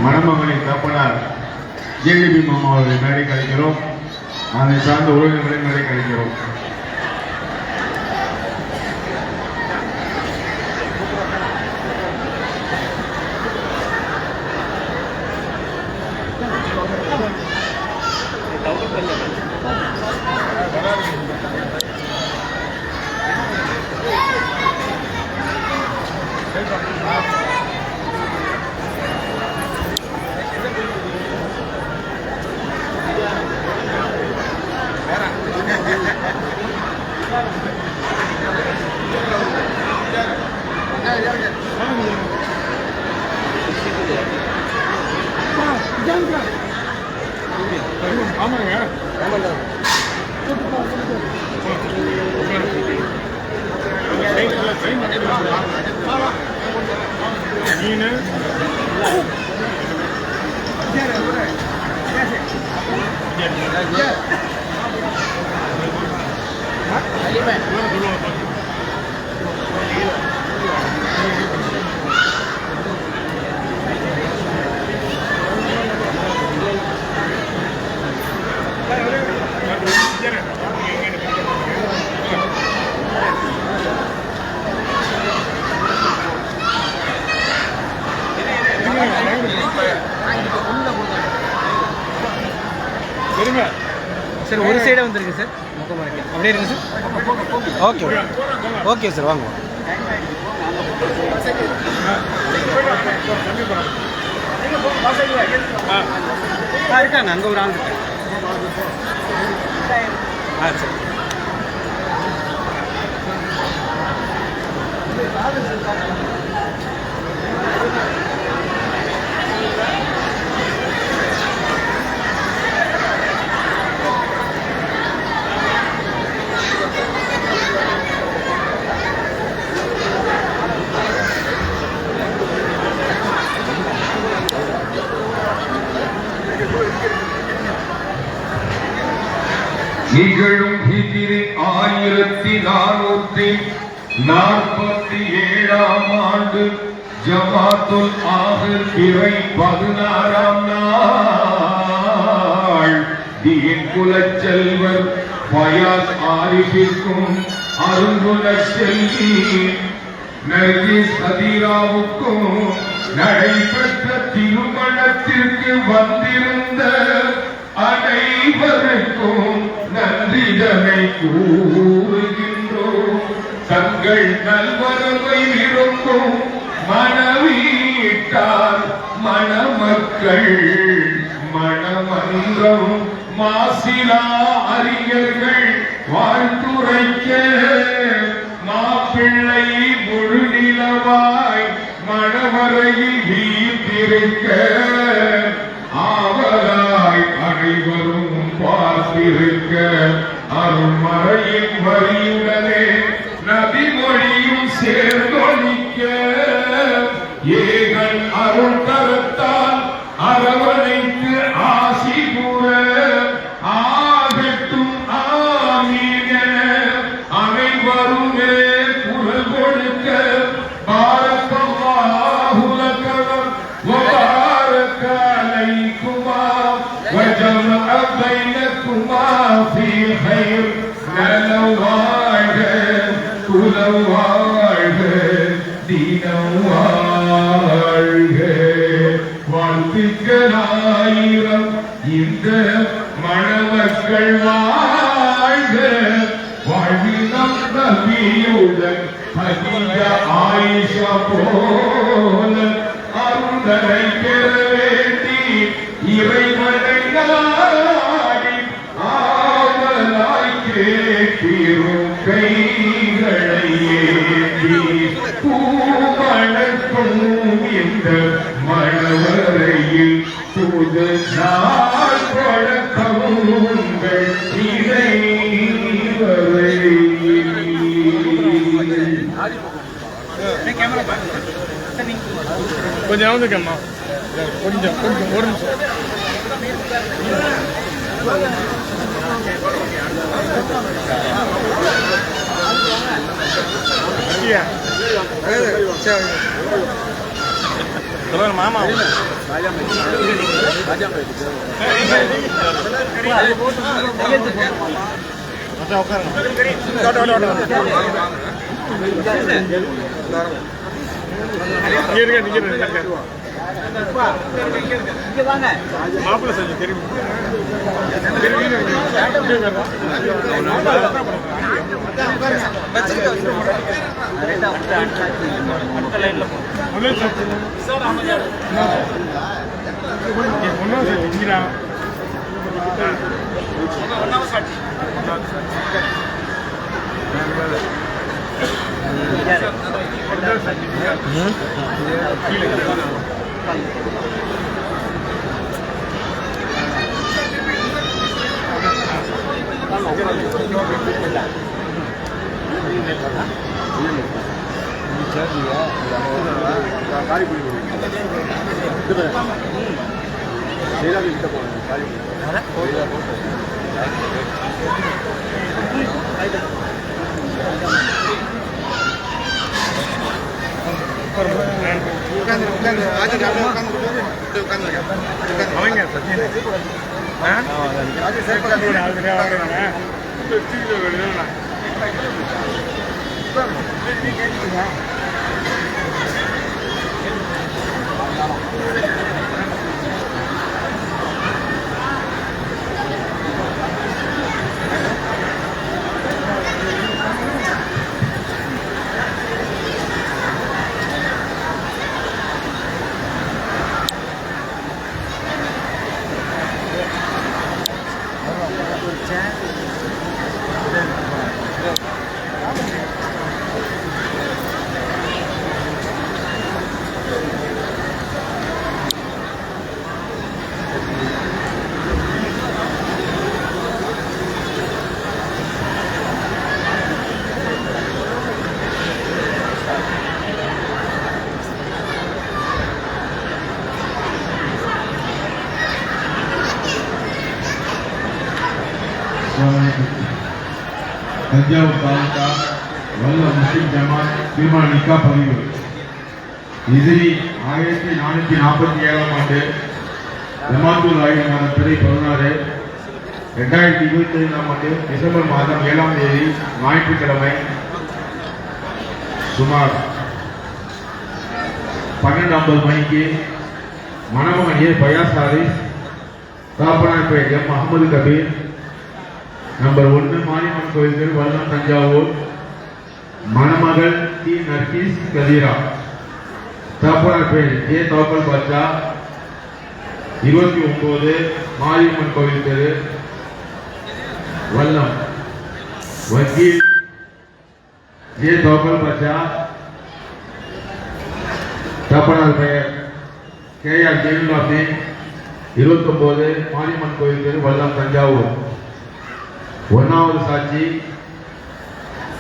மணமகளின் தப்பனார் ஜேடிபி மாமா அவர்களை மேடை கழிக்கிறோம். அதை சார்ந்த உறவினர்களை மேடை கழிக்கிறோம். சார் ஒரு சைடே வந்துருக்கு சார் அப்படியே இருக்கு சார். ஓகே ஓகே சார் வாங்க இருக்காங்க அங்கே ஒரு ஆள் இருக்கேன். சரி நிகழும் ஹிஜ்ரி 1447 ஆண்டு ஜமாத்துல் ஆஹிர் பிறை 16ஆம் நாள் தீன் குலச்செல்வர் ஃபயாஸ் ஆரிஃபிற்கும் அருங்குல செல்வி நர்கிஸ் ஹதீராவுக்கும் நடைபெற்ற திருமணத்திற்கு வந்திருந்த அனைவருக்கும் நன்றிதனை கூறுகின்றோம். தங்கள் நல்வரவை விரும்பும் மணவீட்டார் மணமக்கள் மணமன்றம் மாசிலா அறிஞர்கள் வாழ்த்துரைக்க மாப்பிள்ளை முழு நிலவாய் மணவரையில் வீட்டிருக்க ஆவலாய் அனைவரும் பார்த்திருக்க அருள்மறையின் வரியுடனே நபிமொழியும் சேர்ந்தொழிக்க ஏகன் அருள் கரத்தால் அரவணைத்து ஆசி கூற ஆகட்டும் ஆமீன் என அனைவருமே குரல் கொடுக்க பாரக்கல்லாஹு லக்கும் வபாரக அலைக்குமா வஜமஅ பைனக்குமா ஃபீ கைர் நலவாழ்க குலவாழ்க தீனவாழ்க வாழ்த்துக்களாயிரம் இந்த மணமக்கள் வாழ்க வாழ்வினம் நபியுடன் ஹதீஜா ஆயிஷா போல அருந்தரை பெற வேண்டி இறைவனை நாடி ஆவலாய் கேட்டிரும் கைகளை ஏந்தி பூமணக்கும் இந்த மணவரையில் புது நாள் பழக்கமும் உங்கள் இறைவரை கொஞ்சம் வந்துக்கம்மா. கொஞ்சம் கொஞ்சம் ஒரு நிமிஷம். மாமா மாப்பிள்ள செஞ்சு தெரியும். அவங்க தஞ்சாவூர் தாலுகா வல்ல முஸ்லிம் ஜமாத் திருமண நிக்கா பதிவு இதிரி 1447ஆம் ஆண்டு ஜமாத்துல் ஆயிரம் மாதம் பிறை 16 2025ஆம் ஆண்டு டிசம்பர் மாதம் 7ஆம் தேதி ஞாயிற்றுக்கிழமை சுமார் 12:50 மணிக்கு மணமகன் A Fayaz Haris Kappanarpet M Ahmed Kabir number 1 Mariamman கோயில் தெரு வல்லம் தஞ்சாவூர் மணமகள் டி நர்கீஸ் கதீரா காப்பனார்பேட் ஏ தவக்கல் பாட்சா 29 மாரியம்மன் கோயில் தெரு வல்லம் வக்கீல் A Thavakkal Batcha Kappanarpet K R Jayalalithaa 29 Mariamman கோயில் தெரு வல்லம் தஞ்சாவூர். 1வது சாட்சி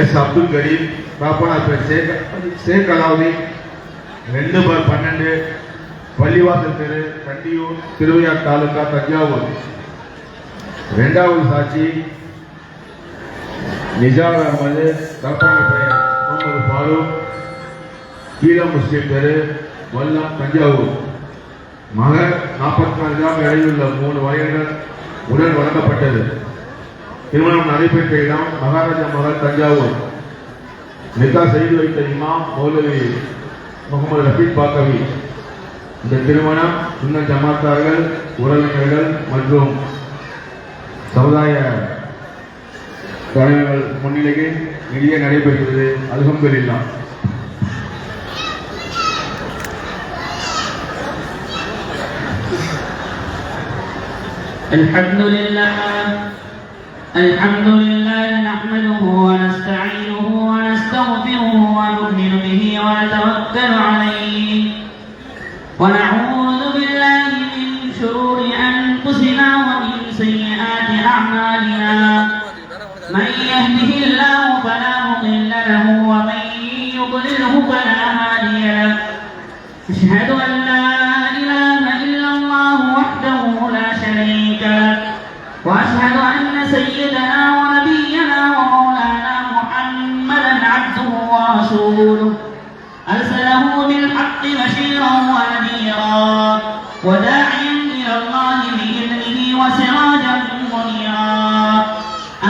எஸ் அப்துல் கரீம் காப்பனார்பேட் ஷேக் அலாவுதீன் 2/12 பள்ளிவாசல் தெரு கண்டியூர் திருவையார் தாலுகா தஞ்சாவூர். 2வது சாட்சி நிஜார் அகமது காப்பனார்பேட் முகமது ஃபாரூக் கீழ முஸ்லிம் தெரு வல்லம் தஞ்சாவூர். மகர் 44 கிராம் எடையுள்ள 3 வயல்கள் உடல் வழங்கப்பட்டது. திருமணம் நடைபெற்ற இடம் மகாராஜா மகள் தஞ்சாவூர். நிக்கா செய்து வைத்த இமாம் மௌலவி முகமது ரஃபீக் பாக்கவி. இந்த திருமணம் சுன்னத் ஜமாத்தார்கள் உறவினர்கள் மற்றும் சமுதாய தலைவர்கள் முன்னிலையில் வெளியே நடைபெற்றது. அல்ஹம்துலில்லாஹ். الحمد لله نحمده ونستعينه ونستغفره ونؤمن به ونتوكل عليه ونعوذ بالله من شرور أنفسنا ومن سيئات أعمالنا من يهده الله فلا مضل له ومن يضلله فلا هادي له أشهد أن لا إله وداعيا إلى الله بإذنه وسراجا منيرا.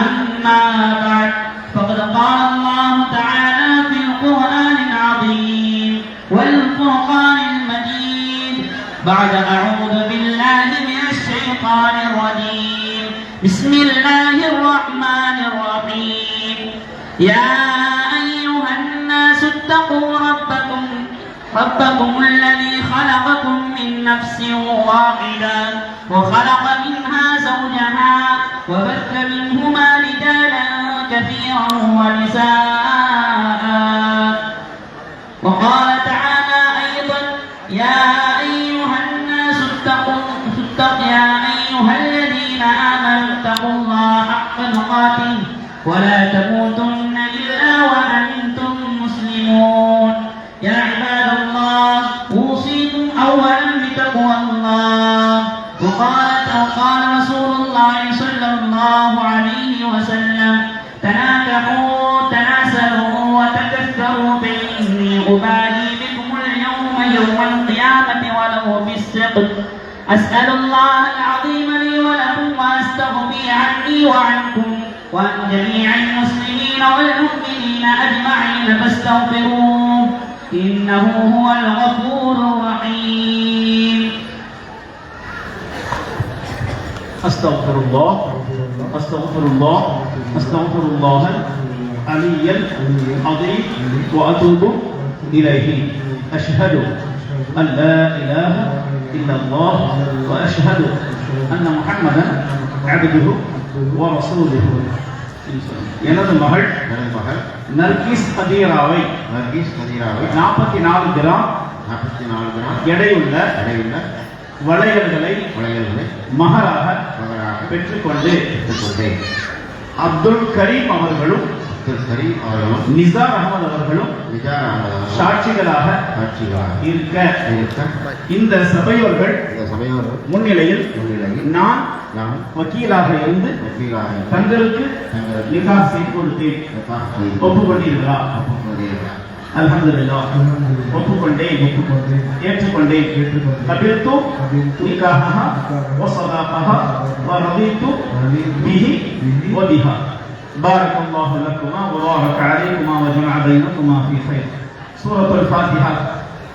أما بعد، فقد قال الله تعالى في القرآن العظيم والفرقان المجيد بعد أعوذ بالله من الشيطان الرجيم. بسم الله الرحمن الرحيم. يا أيها الناس اتقوا ربكم الذي خلقكم من نفس واحدة وخلق منها زوجها وبث منهما رجالا كثيرا ونساء. وقال تعالى أيضا: يا أيها الناس يا أيها الذين آمنوا اتقوا الله حق تقاته ولا تموتن إلا وأنتم مسلمون. يا عباد الله، أوصيكم أولا بتقوى الله. وقال رسول الله صلى الله عليه وسلم: تناكحوا تناسلوا وتكثروا فإني أباهي بكم اليوم يوم القيامة ولو بالسقط. أسأل الله العظيم لي ولكم وأستغفر عني وعنكم وعن جميع المسلمين والمؤمنين أجمعين فاستغفروه إنه هو الغفور الرحيم. أستغفر الله العلي العظيم وأتوب إليه. أشهد أن لا إله إلا الله وأشهد أن محمدا عبده ورسوله. எனது மகள் நர்கிஸ் கதீராவை 44 கிராம் எடையுள்ள வளையல்களை மகராக பெற்றுக்கொண்டு அப்துல் கரீம் அவர்களும் நிசார் அகமது அவர்களும் சாட்சிகளாக இருக்க இந்த சபையோர்கள் முன்னிலையில் நான் வக்கீலாக இருந்து தங்களுக்கு நிகாஹ் செய்து கொடுத்தேன். ஒப்புக்கொண்டிருக்கிறார். அல்ஹம்துலில்லாஹ். ஒப்புக்கொண்டேன், ஏற்றுக்கொண்டேன். கபில்து நிகாஹஹா வ ஸதாகஹா வ ரதீது பிஹி வ பிஹா. بارك الله لكما وبارك عليكما وجمع بينكما في خير. سورة الفاتحة.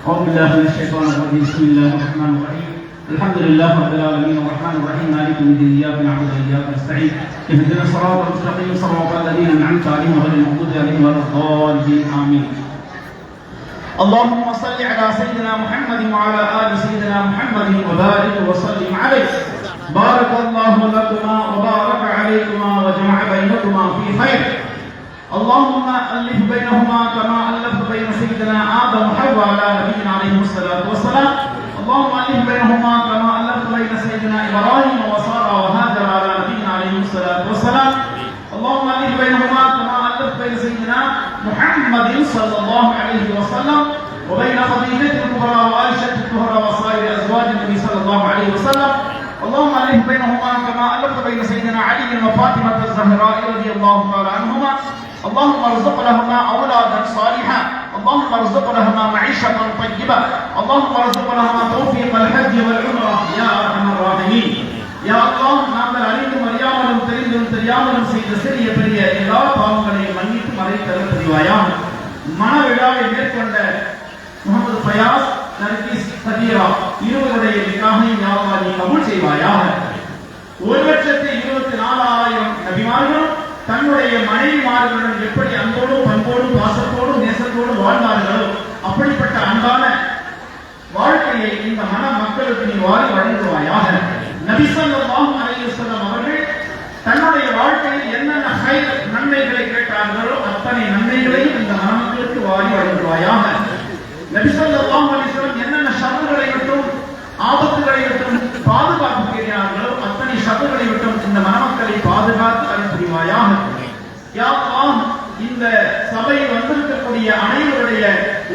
أعوذ بالله من الشيطان الرجيم. بسم الله الرحمن الرحيم. الحمد لله رب العالمين الرحمن الرحيم مالك يوم الدين إياك نعبد وإياك نستعين اهدنا الصراط المستقيم صراط الذين أنعمت عليهم غير المغضوب عليهم ولا الضالين آمين. اللهم صل على سيدنا محمد وعلى آل سيدنا محمد وبارك وسلم عليه. بارك الله لكما وبارك عليكما وجمع بينكما في خير. اللهم ألف بينهما كما ألفت بين سيدنا آدم وحواء على نبينا عليه الصلاة والسلام. اللهم ألف بينهما كما ألفت بين سيدنا إبراهيم وسارة وهاجر على نبينا عليه الصلاة والسلام. اللهم ألف بينهما كما ألفت بين سيدنا محمد صلى الله عليه وسلم وبين خديجة الكبرى وعائشة الكبرى وصائر أزواج النبي صلى الله عليه وسلم. اللهم ألف بينهما كما ألفت بين سيدنا علي وفاطمة الزهراء رضي الله تعالى عنهما. اللهم ارزق لهما أولادا صالحا. اللهم ارزق لهما معيشة طيبة. اللهم ارزق لهما توفيق الحج والعمرة يا أرحم الراحمين. يا الله நாங்கள் அறிந்தும் அறியாமலும் தெரிந்தும் தெரியாமலும் செய்த சிறிய பெரிய எல்லா பாவங்களையும் மன்னித்து மறைத்தல் புரிவாயாக. மனவிழாவை மேற்கொண்ட முகமது ஃபயாஸ் நர்கிஸ் கதீரா இருவருடைய நிக்காஹையும் யா அல்லாஹ் நீ கபூல் செய்வாயாக. 1,24,000 நபிமார்களும் தன்னுடைய மனைவிமார்களுடன் எப்படி அன்போடும் பண்போடும் பாசத்தோடும் நேசத்தோடும் வாழ்ந்தார்களோ அப்படிப்பட்ட அன்பான வாழ்க்கையை இந்த மன மக்களுக்கு நீ வாரி வழங்குவாயாக. நபி ஸல்லல்லாஹு அலைஹி வஸல்லம் அவர்கள் தன்னுடைய வாழ்க்கையில் என்னென்ன நன்மைகளை கேட்டார்களோ அத்தனை நன்மைகளையும் இந்த மன மக்களுக்கு வாரி வழங்குவாயாக. நபி ஸல்லல்லாஹு அலைஹி வஸல்லம் என்னென்ன ஷர்றுகளை விட்டும் ஆபத்துகளை விட்டும் பாதுகாப்பு கேட்டார்களோ அத்தனை ஷர்றுகளை விட்டும் இந்த மனமக்களை பாதுகாத்து அருள் புரிவாயாக. யா அல்லாஹ், இந்த சபையில் வந்திருக்கக்கூடிய அனைவருடைய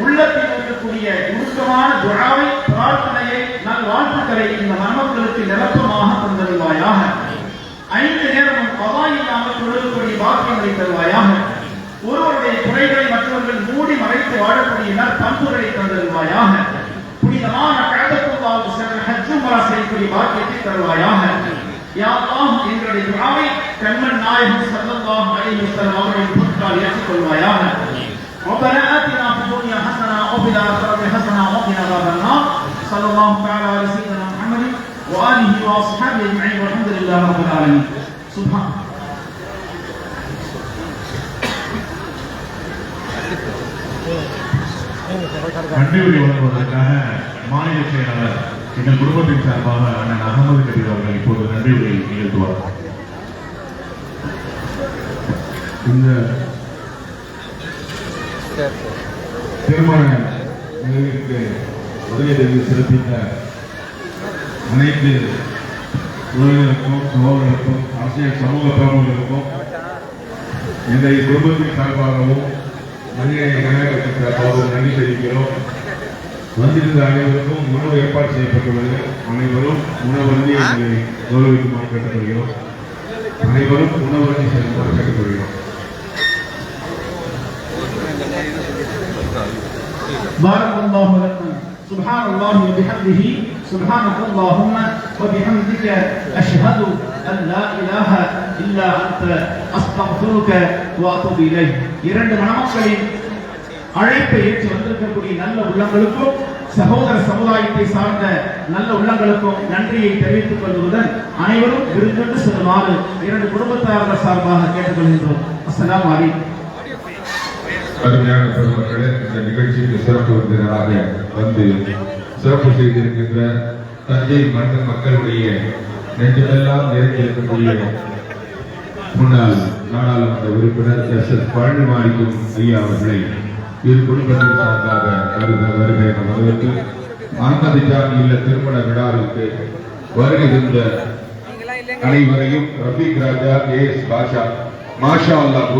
உள்ளத்தில் இருக்கக்கூடிய உருக்கமான துஆவை, பிரார்த்தனையை, நல்வாழ்த்துக்களை இந்த மனமக்களுக்கு நிரப்பமாக தந்தருள்வாயாக. 5 நேரமும் கதா இல்லாமல் தொழுகக்கூடிய பாக்கியங்களை தருவாயாக. ஒருவருடைய குறைகளை மற்றவர்கள் மூடி மறைத்து வாழக்கூடிய நற்பண்புகளை தந்தருள்வாயாக. புனிதமான கஅபத்துல்லாஹ் சென்ற ஹஜ் உம்ரா செய்யக்கூடிய பாக்கியத்தை தருவாயாக. யா அல்லாஹ், எங்களுடைய துஆவை கண்மன் நாயகம் ஸல்லல்லாஹு அலைஹி வஸல்லம் அவர்களின் பொருட்டால் ஏற்றுக்கொள்வாயாக. ربنا آتنا في الدنيا حسنة وفي الآخرة حسنة وقنا عذاب النار. صلى الله تعالى على سيدنا محمد وآله وأصحابه أجمعين والحمد لله رب العالمين. سبحان நன்றி உரை வழங்குவதற்காக மாநில செயலாளர் எங்கள் குடும்பத்தின் சார்பாக அண்ணன் அகமது கபீர் அவர்கள் இப்போது நன்றி உரை நிகழ்த்துவார். இந்த திருமண நிகழ்விற்கு உதவி சிறப்பித்த அனைத்து உறவினருக்கும் சகோதரருக்கும் அரசியல் சமூக பிரமுகர்களுக்கும் எங்கள் குடும்பத்தின் சார்பாகவும் மனிதனை கனகத்தின் சார்பாகவும் நன்றி தெரிவிக்கிறோம். வந்திருந்த அனைவருக்கும் உணவு ஏற்பாடு செய்யப்பட்டுள்ளது. அனைவரும் உணவருந்தி எங்களை கௌரவிக்குமாறு கேட்டுக்கொள்கிறோம். அனைவரும் உணவருந்தி செல்லுமாறு கேட்டுக்கொள்கிறோம். بارك الله لكم. سبحان الله وبحمده سبحانك اللهم وبحمدك أشهد أن لا إله إلا أنت أستغفرك وأتوب إليك. இரண்டு மணமக்களின் அழைப்பை ஏற்று வந்திருக்கக்கூடிய நல்ல உள்ளங்களுக்கும் சகோதர சமுதாயத்தை சார்ந்த நல்ல உள்ளங்களுக்கும் நன்றியை தெரிவித்துக் கொள்வதுடன் அனைவரும் விருந்தென்று செல்லுமாறு இரண்டு குடும்பத்தார்கள் சார்பாக கேட்டுக்கொள்கின்றோம். அஸ்ஸலாமு அலைக்கும். அருமையான பெருமக்களே, இந்த நிகழ்ச்சிக்கு சிறப்பு விருந்தினராக வந்து சிறப்பு செய்திருக்கின்ற தஞ்சை மண்டல மக்களுடைய நெஞ்சமெல்லாம் நிறைந்திருக்கக்கூடிய முன்னாள் நாடாளுமன்ற உறுப்பினர் எஸ்.எஸ். பழனிமாணிக்கம் ஐயா அவர்களை இரு குடும்பத்தின் சார்பாக வருகை வரவேற்று அகமதிஜான் இல்ல திருமண விழாவிற்கு வருகை தந்த அனைவரையும் ரஃபீக் ராஜா, ஏ.எஸ். பாஷா, மாஷா அல்லாஹ்